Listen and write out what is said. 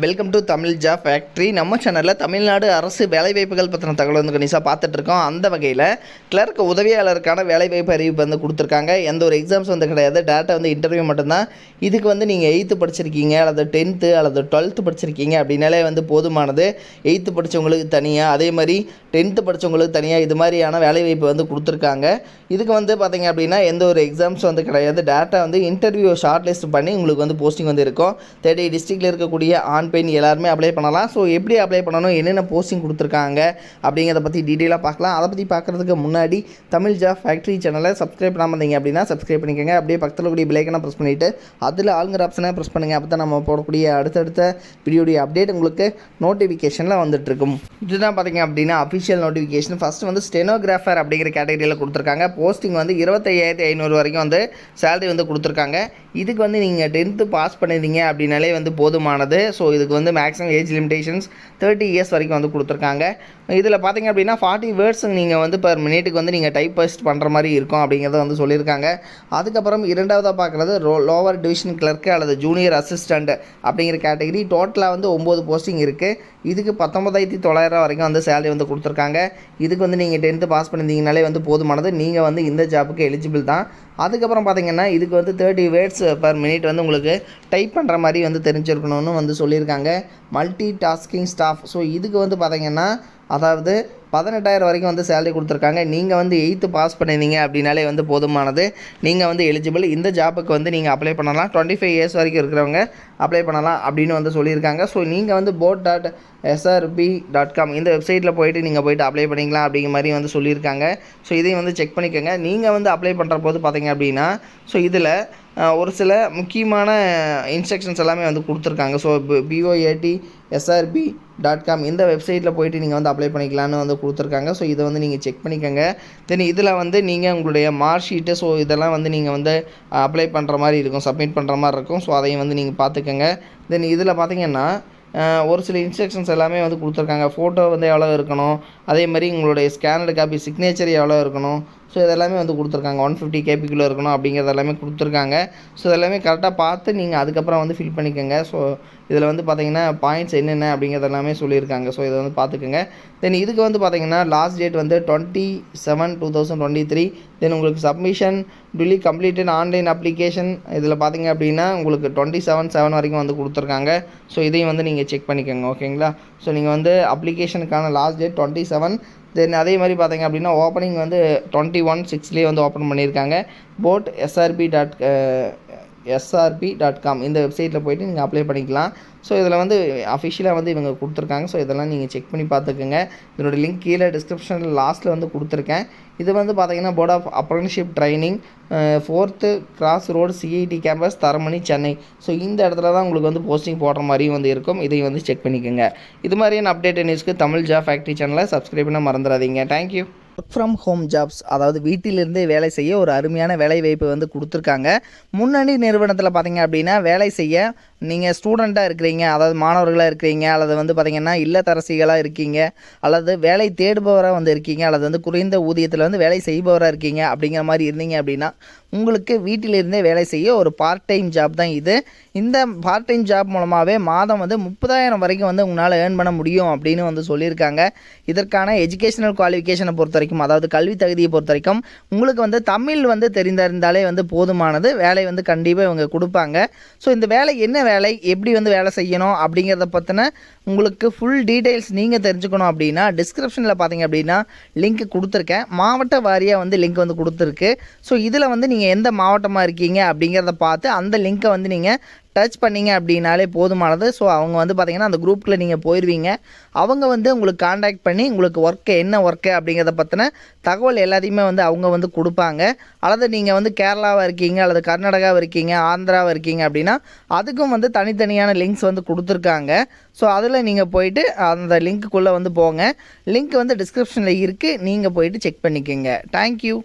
Welcome to Tamil job factory. நம்ம சேனலில் தமிழ்நாடு அரசு வேலைவாய்ப்புகள் பற்றின தகவல் வந்து கணிசாக பார்த்துட்ருக்கோம். அந்த வகையில் கிளர்க் உதவியாளருக்கான வேலைவாய்ப்பு அறிவிப்பு வந்து கொடுத்துருக்காங்க. எந்த ஒரு எக்ஸாம்ஸ் வந்து கிடையாது, டேட்டா வந்து இன்டர்வியூ மட்டும்தான். இதுக்கு வந்து நீங்கள் 8th படிச்சிருக்கீங்க அல்லது 10th அல்லது 12th படிச்சிருக்கீங்க அப்படின்னாலே வந்து போதுமானது. 8th படித்தவங்களுக்கு தனியாக, அதே மாதிரி 10th படித்தவங்களுக்கு தனியாக இது மாதிரியான வேலைவாய்ப்பு வந்து கொடுத்துருக்காங்க. இதுக்கு வந்து பார்த்திங்க அப்படின்னா எந்த ஒரு எக்ஸாம்ஸ் வந்து கிடையாது. டேட்டா வந்து இன்டர்வியூ ஷார்ட் லிஸ்ட் பண்ணி உங்களுக்கு வந்து போஸ்டிங் வந்து இருக்கும். 30 டிஸ்ட்ரிக்டில் இருக்கக்கூடிய பெண் எல்லாருமே அப்ளை பண்ணலாம். ஸோ எப்படி அப்ளை பண்ணணும், என்னென்ன போஸ்டிங் கொடுத்துருக்காங்க அப்படிங்கிறத பற்றி டீட்டெயிலாக பார்க்கலாம். அதை பற்றி பார்க்குறதுக்கு முன்னாடி தமிழ் ஜாப் ஃபேக்ட்ரி சேனலை சப்ஸ்கிரைப் பண்ணாமல் இருந்தீங்க அப்படின்னா சப்ஸ்கிரைப் பண்ணிக்கோங்க. அப்படியே பக்கத்தில் கூடிய பெல்லைக்கனை ப்ரெஸ் பண்ணிவிட்டு அதில் ஆளுங்கிற ஆப்ஷனை ப்ரெஸ் பண்ணுங்கள். அப்போ தான் நம்ம போடக்கூடிய அடுத்தடுத்த வீடியோடைய அப்டேட் உங்களுக்கு நோட்டிஃபிகேஷனில் வந்துட்டுருக்கும். இதுதான் பார்த்திங்க அப்படின்னா அஃபிஷியல் நோட்டிஃபிகேஷன். ஃபஸ்ட்டு வந்து ஸ்டெனோகிராஃபர் அப்படிங்கிற கேட்டகரியில் கொடுத்துருக்காங்க. போஸ்டிங் வந்து 25,500 வரைக்கும் வந்து சேலரி வந்து கொடுத்துருக்காங்க. இதுக்கு வந்து நீங்கள் 10th பாஸ் பண்ணியிருந்தீங்க அப்படின்னாலே வந்து போதுமானது. ஸோ இதுக்கு வந்து மேக்ஸிமம் ஏஜ் லிமிடேஷன்ஸ் 30 இயர்ஸ் வரைக்கும் வந்து கொடுத்துருக்காங்க. இதில் பார்த்திங்க அப்படின்னா 40 வேர்ட்ஸ் நீங்கள் வந்து பர் மினிட்டுக்கு வந்து நீங்கள் டைப் பஸ்ட் பண்ணுற மாதிரி இருக்கும் அப்படிங்கிறத வந்து சொல்லியிருக்காங்க. அதுக்கப்புறம் இரண்டாவதாக பார்க்குறது லோவர் டிவிஷன் கிளர்க்கு அல்லது ஜூனியர் அசிஸ்டண்ட் அப்படிங்கிற கேட்டகரி. டோட்டலாக வந்து 9 போஸ்டிங் இருக்குது. இதுக்கு 19,900 வரைக்கும் வந்து சேலரி வந்து கொடுத்துருக்காங்க. இதுக்கு வந்து நீங்கள் 10th பாஸ் பண்ணியிருந்தீங்கனாலே வந்து போதுமானது. நீங்கள் வந்து இந்த ஜாப்புக்கு எலிஜிபிள் தான். அதுக்கப்புறம் பார்த்திங்கன்னா இதுக்கு வந்து 30 வேர்ட்ஸ் பர் மினிட் வந்து உங்களுக்கு டைப் பண்ணுற மாதிரி வந்து தெரிஞ்சிருக்கணும்னு வந்து சொல்லியிருக்காங்க. Multi tasking staff. ஸோ இதுக்கு வந்து பார்த்திங்கன்னா அதாவது 18,000 வரைக்கும் வந்து சேலரி கொடுத்துருக்காங்க. நீங்கள் வந்து 8th பாஸ் பண்ணியிருந்தீங்க அப்படின்னாலே வந்து போதுமானது. நீங்கள் வந்து எலிஜிபிள். இந்த ஜாப்புக்கு வந்து நீங்கள் அப்ளை பண்ணலாம். 25 இயர்ஸ் வரைக்கும் இருக்கிறவங்க அப்ளை பண்ணலாம் அப்படின்னு வந்து சொல்லியிருக்காங்க. ஸோ நீங்கள் வந்து bot.srb.com இந்த வெப்சைட்டில் போய்ட்டு அப்ளை பண்ணிக்கலாம் அப்படிங்கிற மாதிரி வந்து சொல்லியிருக்காங்க. ஸோ இதையும் வந்து செக் பண்ணிக்கோங்க. நீங்கள் வந்து அப்ளை பண்ணுற போது பார்த்தீங்க அப்படின்னா ஸோ இதில் ஒரு சில முக்கியமான இன்ஸ்ட்ரக்ஷன்ஸ் எல்லாமே வந்து கொடுத்துருக்காங்க. ஸோ bot.srb.com இந்த வெப்சைட்டில் போய்ட்டு நீங்கள் வந்து அப்ளை பண்ணிக்கலான்னு வந்து கொடுத்துருக்காங்க. ஸோ இதை வந்து நீங்கள் செக் பண்ணிக்கோங்க. தென் இதில் வந்து நீங்கள் உங்களுடைய மார்க் ஷீட்டு ஸோ இதெல்லாம் வந்து நீங்கள் வந்து அப்ளை பண்ணுற மாதிரி இருக்கும், சப்மிட் பண்ணுற மாதிரி இருக்கும். ஸோ அதையும் வந்து நீங்கள் பார்த்துக்கோங்க. தென் இதில் பார்த்திங்கன்னா ஒரு சில இன்ஸ்ட்ரக்ஷன்ஸ் எல்லாமே வந்து கொடுத்துருக்காங்க. ஃபோட்டோ வந்து எவ்வளோ இருக்கணும், அதே மாதிரி உங்களுடைய ஸ்கேனடு காப்பி சிக்னேச்சர் எவ்வளோ இருக்கணும், ஸோ இதெல்லாமே வந்து கொடுத்துருக்காங்க. 150 கேபிக்குள்ளே இருக்கணும் அப்படிங்கிறது எல்லாமே கொடுத்துருக்காங்க. ஸோ இதெல்லாமே கரெக்டாக பார்த்து நீங்கள் அதுக்கப்புறம் வந்து ஃபில் பண்ணிக்கோங்க. ஸோ இதில் வந்து பார்த்திங்கன்னா பாயிண்ட்ஸ் என்னென்ன அப்படிங்கிறது எல்லாமே சொல்லியிருக்காங்க. ஸோ இதை வந்து பார்த்துக்கோங்க. தென் இதுக்கு வந்து பார்த்திங்கன்னா லாஸ்ட் டேட் வந்து 27/2023. தென் உங்களுக்கு சப்மிஷன் டுலி கம்ப்ளீட்டட் ஆன்லைன் அப்ளிகேஷன் இதில் பார்த்திங்க அப்படின்னா உங்களுக்கு 27/7 வரைக்கும் வந்து கொடுத்துருக்காங்க. ஸோ இதையும் வந்து நீங்கள் செக் பண்ணிக்கோங்க. ஓகேங்களா? ஸோ நீங்கள் வந்து அப்ளிகேஷனுக்கான லாஸ்ட் டேட் 27. தென் அதே மாதிரி பார்த்திங்க அப்படின்னா ஓப்பனிங் வந்து 21/6 வந்து ஓப்பன் பண்ணியிருக்காங்க. bot.srb.com இந்த வெப்சைட்டில் போய்ட்டு நீங்கள் அப்ளை பண்ணிக்கலாம். ஸோ இதில் வந்து அஃபிஷியலாக வந்து இவங்க கொடுத்துருக்காங்க. ஸோ இதெல்லாம் நீங்கள் செக் பண்ணி பார்த்துக்குங்க. இதனோட லிங்க் கீழே டிஸ்கிரிப்ஷனில் லாஸ்ட்டில் வந்து கொடுத்துருக்கேன். இது வந்து பார்த்திங்கன்னா board of apprenticeship training 4th cross road CIT campus Taramani Chennai. So இந்த இடத்துல தான் உங்களுக்கு வந்து போஸ்டிங் போடுற மாதிரியும் வந்து இருக்கும். இதையும் வந்து செக் பண்ணிக்கோங்க. இது மாதிரியான அப்டேட் நியூஸ்க்கு தமிழ் ஜாப் ஃபேக்ட்ரி சேனலை சப்ஸ்கிரைப் பண்ண மறந்துடாதீங்க. Thank you. Work from home jobs, அதாவது வீட்டிலிருந்தே வேலை செய்ய ஒரு அருமையான வேலை வாய்ப்பு வந்து கொடுத்துருக்காங்க. முன்னணி நிறுவனத்தில் பார்த்திங்க அப்படின்னா வேலை செய்ய நீங்கள் ஸ்டூடெண்ட்டாக இருக்கிறீங்க, அதாவது மாணவர்களாக இருக்கிறீங்க, அல்லது வந்து பார்த்திங்கன்னா இல்லத்தரசிகளாக இருக்கீங்க, அல்லது வேலை தேடுபவராக வந்து இருக்கீங்க, அல்லது வந்து குறைந்த ஊதியத்தில் வந்து வேலை செய்பவராக இருக்கீங்க அப்படிங்கிற மாதிரி இருந்தீங்க அப்படின்னா உங்களுக்கு வீட்டிலிருந்தே வேலை செய்ய ஒரு பார்ட் டைம் ஜாப் தான் இது. இந்த பார்ட் டைம் ஜாப் மூலமாகவே மாதம் வந்து 30,000 வரைக்கும் வந்து உங்களால் ஏர்ன் பண்ண முடியும் அப்படின்னு வந்து சொல்லியிருக்காங்க. இதற்கான எஜுகேஷனல் குவாலிஃபிகேஷனை பொறுத்த வரைக்கும், அதாவது கல்வி தகுதியை பொறுத்த வரைக்கும் உங்களுக்கு வந்து தமிழ் வந்து தெரிந்திருந்தாலே வந்து போதுமானது. வேலை வந்து கண்டிப்பாக இவங்க கொடுப்பாங்க. ஸோ இந்த வேலை என்ன வேலை, எப்படி வந்து வேலை செய்யணும் அப்படிங்கிறத பற்றின உங்களுக்கு ஃபுல் டீட்டெயில்ஸ் நீங்கள் தெரிஞ்சுக்கணும் அப்படின்னா டிஸ்கிரிப்ஷனில் பார்த்திங்க அப்படின்னா லிங்க் கொடுத்துருக்கேன். மாவட்ட வாரியாக வந்து லிங்க் வந்து கொடுத்துருக்கு. ஸோ இதில் வந்து நீங்கள் எந்த மாவட்டமாக இருக்கீங்க அப்படிங்கிறத பார்த்து அந்த லிங்க்கை வந்து நீங்கள் டச் பண்ணிங்க அப்படின்னாலே போதுமானது. ஸோ அவங்க வந்து பார்த்திங்கன்னா அந்த குரூப்பில் நீங்கள் போயிடுவீங்க. அவங்க வந்து உங்களுக்கு காண்டாக்ட் பண்ணி உங்களுக்கு ஒர்க்கு என்ன ஒர்க்கு அப்படிங்கிறத பற்றின தகவல் எல்லாத்தையுமே வந்து அவங்க வந்து கொடுப்பாங்க. அல்லது நீங்கள் வந்து கேரளாவாக இருக்கீங்க, அல்லது கர்நாடகாவில் இருக்கீங்க, ஆந்திராவில் இருக்கீங்க அப்படின்னா அதுக்கும் வந்து தனித்தனியான லிங்க்ஸ் வந்து கொடுத்துருக்காங்க. ஸோ அதில் நீங்கள் போயிட்டு அந்த லிங்க்குள்ளே வந்து போங்க. லிங்க் வந்து டிஸ்கிரிப்ஷனில் இருக்குது. நீங்கள் போயிட்டு செக் பண்ணிக்கோங்க. தேங்க்யூ.